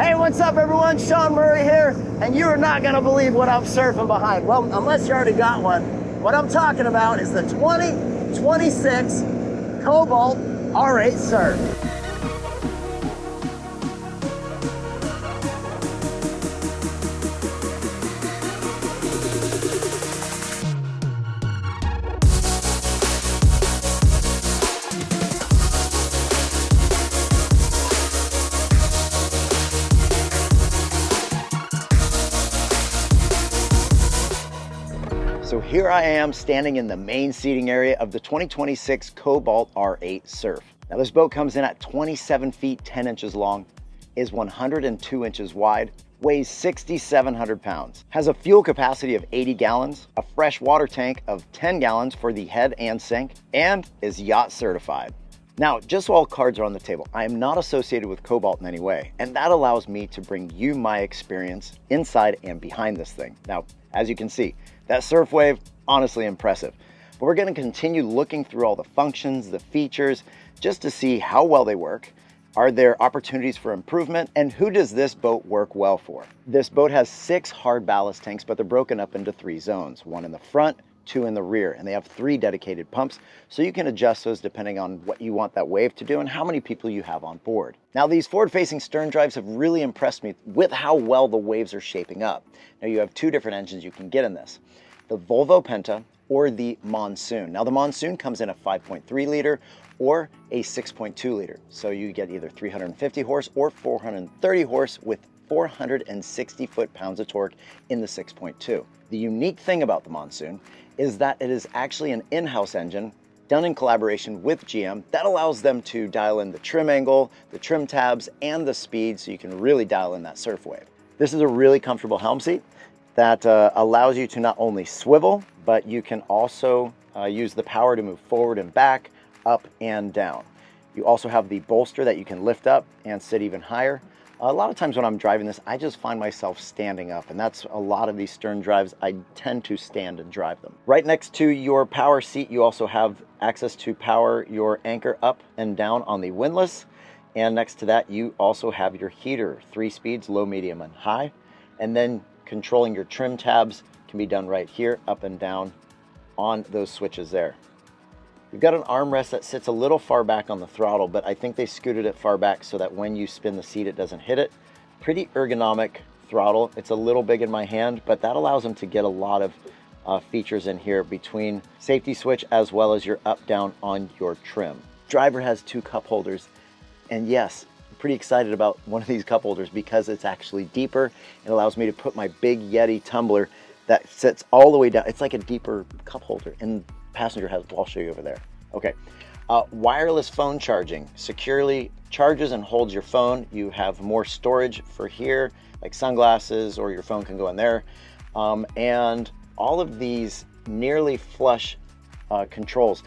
Hey, what's up everyone? Shaun here, and you are not gonna believe what I'm surfing behind. Well, unless you already got one. What I'm talking about is the 2026 Cobalt R8 Surf. So here I am standing in the main seating area of the 2026 Cobalt R8 Surf. Now this boat comes in at 27 feet 10 inches long, is 102 inches wide, weighs 6,700 pounds, has a fuel capacity of 80 gallons, a fresh water tank of 10 gallons for the head and sink, and is yacht certified. Now, just so all cards are on the table, I am not associated with Cobalt in any way, and that allows me to bring you my experience inside and behind this thing. Now, as you can see, that surf wave, honestly impressive. But we're gonna continue looking through all the functions, the features, just to see how well they work. Are there opportunities for improvement? And who does this boat work well for? This boat has 6 hard ballast tanks, but they're broken up into 3 zones, 1 in the front, 2 in the rear, and they have 3 dedicated pumps, so you can adjust those depending on what you want that wave to do and how many people you have on board. Now, these forward-facing stern drives have really impressed me with how well the waves are shaping up. Now, you have 2 different engines you can get in this, the Volvo Penta or the Monsoon. Now, the Monsoon comes in a 5.3 liter or a 6.2 liter, so you get either 350 horse or 430 horse with 460 foot-pounds of torque in the 6.2. The unique thing about the Monsoon is that it is actually an in-house engine done in collaboration with GM that allows them to dial in the trim angle, the trim tabs, and the speed so you can really dial in that surf wave. This is a really comfortable helm seat that allows you to not only swivel, but you can also use the power to move forward and back, up and down. You also have the bolster that you can lift up and sit even higher. A lot of times when I'm driving this, I just find myself standing up, and that's a lot of these stern drives. I tend to stand and drive them. Right next to your power seat, you also have access to power your anchor up and down on the windlass. And next to that, you also have your heater, 3 speeds, low, medium, and high. And then controlling your trim tabs can be done right here, up and down on those switches there. You've got an armrest that sits a little far back on the throttle, but I think they scooted it far back so that when you spin the seat, it doesn't hit it. Pretty ergonomic throttle. It's a little big in my hand, but that allows them to get a lot of features in here between safety switch as well as your up down on your trim. Driver has 2 cup holders, and yes, I'm pretty excited about one of these cup holders because it's actually deeper. It allows me to put my big Yeti tumbler that sits all the way down. It's like a deeper cup holder, and passenger has, I'll show you over there. Okay, wireless phone charging securely charges and holds your phone. You have more storage for here, like sunglasses, or your phone can go in there. And all of these nearly flush controls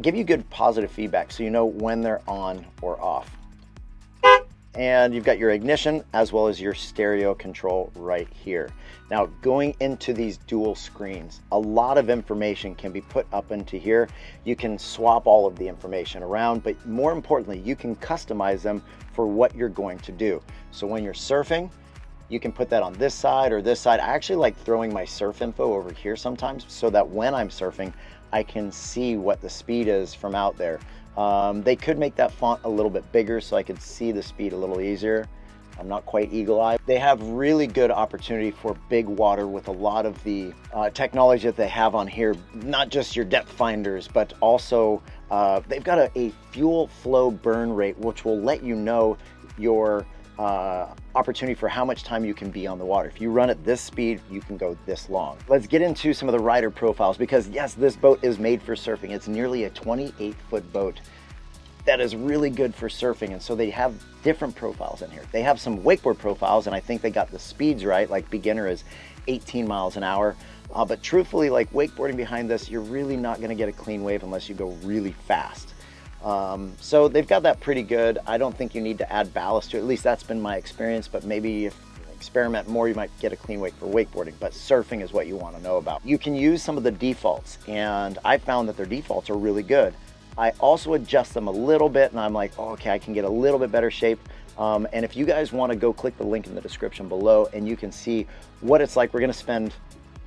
give you good positive feedback so you know when they're on or off. And you've got your ignition as well as your stereo control right here. Now, going into these dual screens, a lot of information can be put up into here. You can swap all of the information around, but more importantly, you can customize them for what you're going to do. So when you're surfing, you can put that on this side or this side. I actually like throwing my surf info over here sometimes so that when I'm surfing, I can see what the speed is from out there. They could make that font a little bit bigger so I could see the speed a little easier. I'm not quite eagle-eyed. They have really good opportunity for big water with a lot of the technology that they have on here, not just your depth finders, but also they've got a fuel flow burn rate, which will let you know your opportunity for how much time you can be on the water. If you run at this speed, you can go this long. Let's get into some of the rider profiles because yes, this boat is made for surfing. It's nearly a 28-foot boat that is really good for surfing, and so they have different profiles in here. They have some wakeboard profiles, and I think they got the speeds right. Like beginner is 18 miles an hour, but truthfully, like wakeboarding behind this, you're really not going to get a clean wave unless you go really fast. So they've got that pretty good. I don't think you need to add ballast to it. At least that's been my experience, but maybe if you experiment more, you might get a clean wake for wakeboarding, but surfing is what you want to know about. You can use some of the defaults, and I found that their defaults are really good. I also adjust them a little bit, and I'm like, oh, okay, I can get a little bit better shape And if you guys want to go click the link in the description below and you can see what it's like. We're going to spend,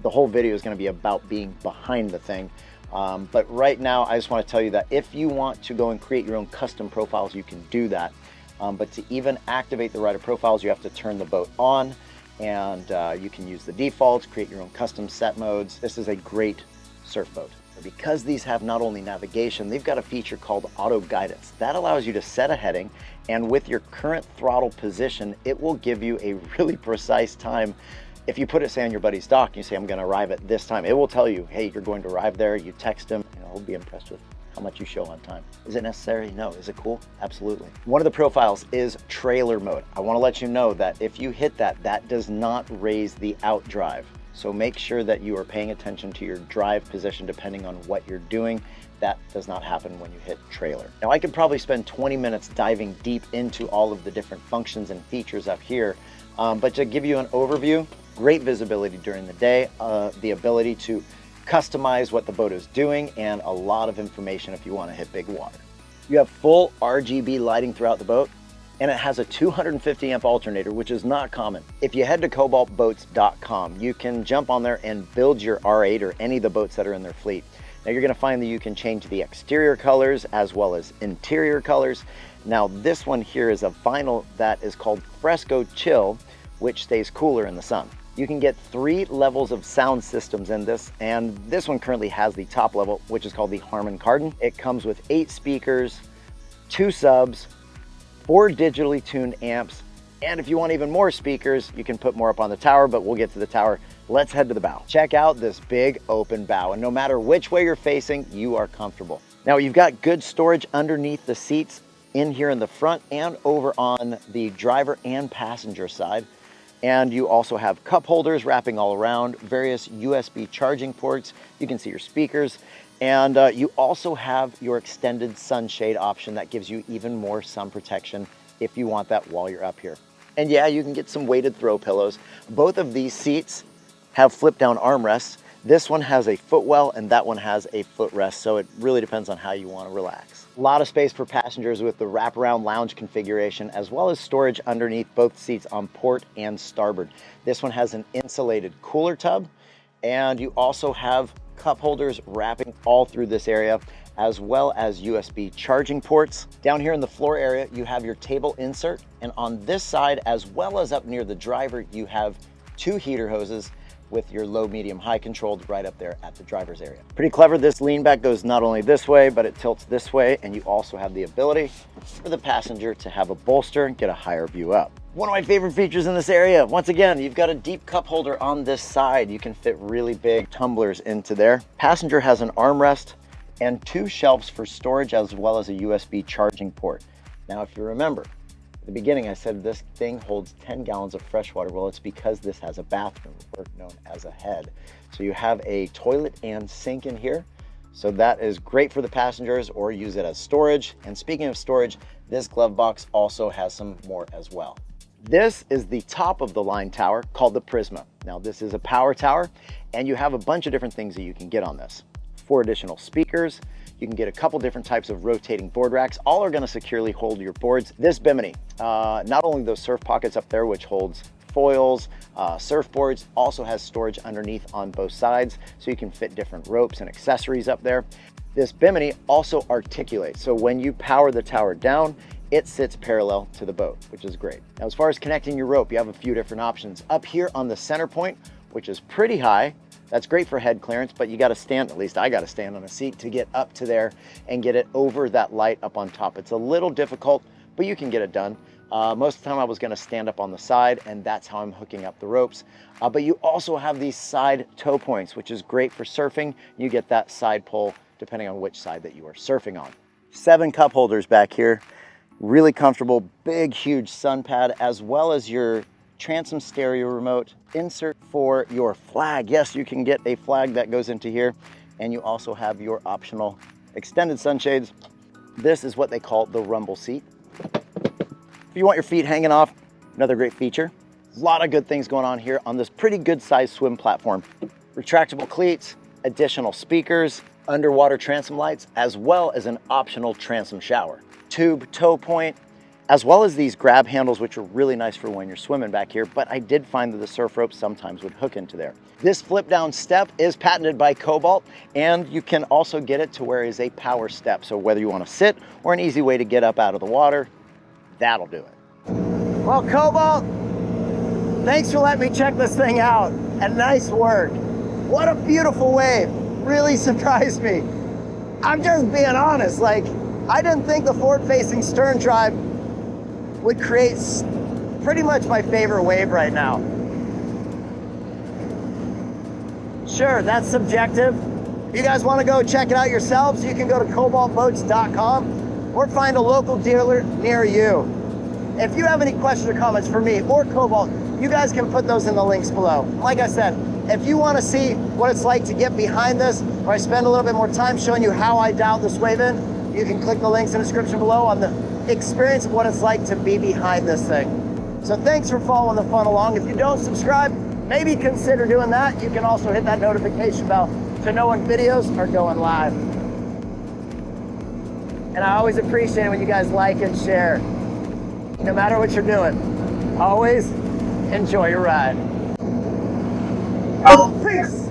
the whole video is going to be about being behind the thing. But right now, I just want to tell you that if you want to go and create your own custom profiles, you can do that. But to even activate the rider profiles, you have to turn the boat on, and you can use the defaults, create your own custom set modes. This is a great surf boat. Because these have not only navigation, they've got a feature called auto guidance. That allows you to set a heading, and with your current throttle position, it will give you a really precise time. If you put it, say, on your buddy's dock, and you say, I'm going to arrive at this time, it will tell you, hey, you're going to arrive there. You text him, and he'll be impressed with how much you show on time. Is it necessary? No. Is it cool? Absolutely. One of the profiles is trailer mode. I want to let you know that if you hit that, that does not raise the out drive. So make sure that you are paying attention to your drive position depending on what you're doing. That does not happen when you hit trailer. Now, I could probably spend 20 minutes diving deep into all of the different functions and features up here, but to give you an overview, great visibility during the day, the ability to customize what the boat is doing, and a lot of information if you want to hit big water. You have full RGB lighting throughout the boat, and it has a 250 amp alternator, which is not common. If you head to cobaltboats.com, you can jump on there and build your R8 or any of the boats that are in their fleet. Now you're gonna find that you can change the exterior colors as well as interior colors. Now this one here is a vinyl that is called Fresco Chill, which stays cooler in the sun. You can get 3 levels of sound systems in this, and this one currently has the top level, which is called the Harman Kardon. It comes with 8 speakers, 2 subs, 4 digitally tuned amps, and if you want even more speakers, you can put more up on the tower, but we'll get to the tower. Let's head to the bow. Check out this big open bow, and no matter which way you're facing, you are comfortable. Now, you've got good storage underneath the seats in here in the front and over on the driver and passenger side. And you also have cup holders wrapping all around, various USB charging ports. You can see your speakers. And you also have your extended sunshade option that gives you even more sun protection if you want that while you're up here. And yeah, you can get some weighted throw pillows. Both of these seats have flip down armrests. This one has a footwell and that one has a footrest, so it really depends on how you want to relax. A lot of space for passengers with the wraparound lounge configuration, as well as storage underneath both seats on port and starboard. This one has an insulated cooler tub, and you also have cup holders wrapping all through this area, as well as USB charging ports. Down here in the floor area, you have your table insert, and on this side, as well as up near the driver, you have 2 heater hoses with your low, medium, high controlled right up there at the driver's area. Pretty clever. This lean back goes not only this way, but it tilts this way, and you also have the ability for the passenger to have a bolster and get a higher view up. One of my favorite features in this area, once again, you've got a deep cup holder on this side. You can fit really big tumblers into there. Passenger has an armrest and 2 shelves for storage, as well as a USB charging port. Now, if you remember, at the beginning I said this thing holds 10 gallons of fresh water. Well, it's because this has a bathroom, or known as a head. So you have a toilet and sink in here. So that is great for the passengers, or use it as storage. And speaking of storage, this glove box also has some more as well. This is the top of the line tower called the Prisma. Now this is a power tower, and you have a bunch of different things that you can get on this. 4 additional speakers. You can get a couple different types of rotating board racks. All are going to securely hold your boards. This bimini, not only those surf pockets up there, which holds foils, surfboards, also has storage underneath on both sides, so you can fit different ropes and accessories up there. This bimini also articulates, so when you power the tower down, it sits parallel to the boat, which is great. Now, as far as connecting your rope, you have a few different options. Up here on the center point, which is pretty high, that's great for head clearance, but you gotta stand, at least I gotta stand on a seat to get up to there and get it over that light up on top. It's a little difficult, but you can get it done. Most of the time I was gonna stand up on the side, and that's how I'm hooking up the ropes. But you also have these side toe points, which is great for surfing. You get that side pull depending on which side that you are surfing on. 7 cup holders back here. Really comfortable, big, huge sun pad, as well as your transom stereo remote, insert for your flag. Yes, you can get a flag that goes into here, and you also have your optional extended sunshades. This is what they call the rumble seat. If you want your feet hanging off, another great feature. A lot of good things going on here on this pretty good sized swim platform. Retractable cleats, additional speakers, underwater transom lights, as well as an optional transom shower. Tube toe point, as well as these grab handles, which are really nice for when you're swimming back here, but I did find that the surf rope sometimes would hook into there. This flip down step is patented by Cobalt, and you can also get it to where it is a power step. So whether you want to sit or an easy way to get up out of the water, that'll do it. Well, Cobalt, thanks for letting me check this thing out, and nice work. What a beautiful wave, really surprised me. I'm just being honest, like, I didn't think the forward-facing stern drive would create pretty much my favorite wave right now. Sure, that's subjective. If you guys want to go check it out yourselves, you can go to cobaltboats.com or find a local dealer near you. If you have any questions or comments for me or Cobalt, you guys can put those in the links below. Like I said, if you want to see what it's like to get behind this, or I spend a little bit more time showing you how I dial this wave in, you can click the links in the description below on the experience of what it's like to be behind this thing. So thanks for following the fun along. If you don't subscribe, maybe consider doing that. You can also hit that notification bell to know when videos are going live. And I always appreciate it when you guys like and share. No matter what you're doing, always enjoy your ride. Peace.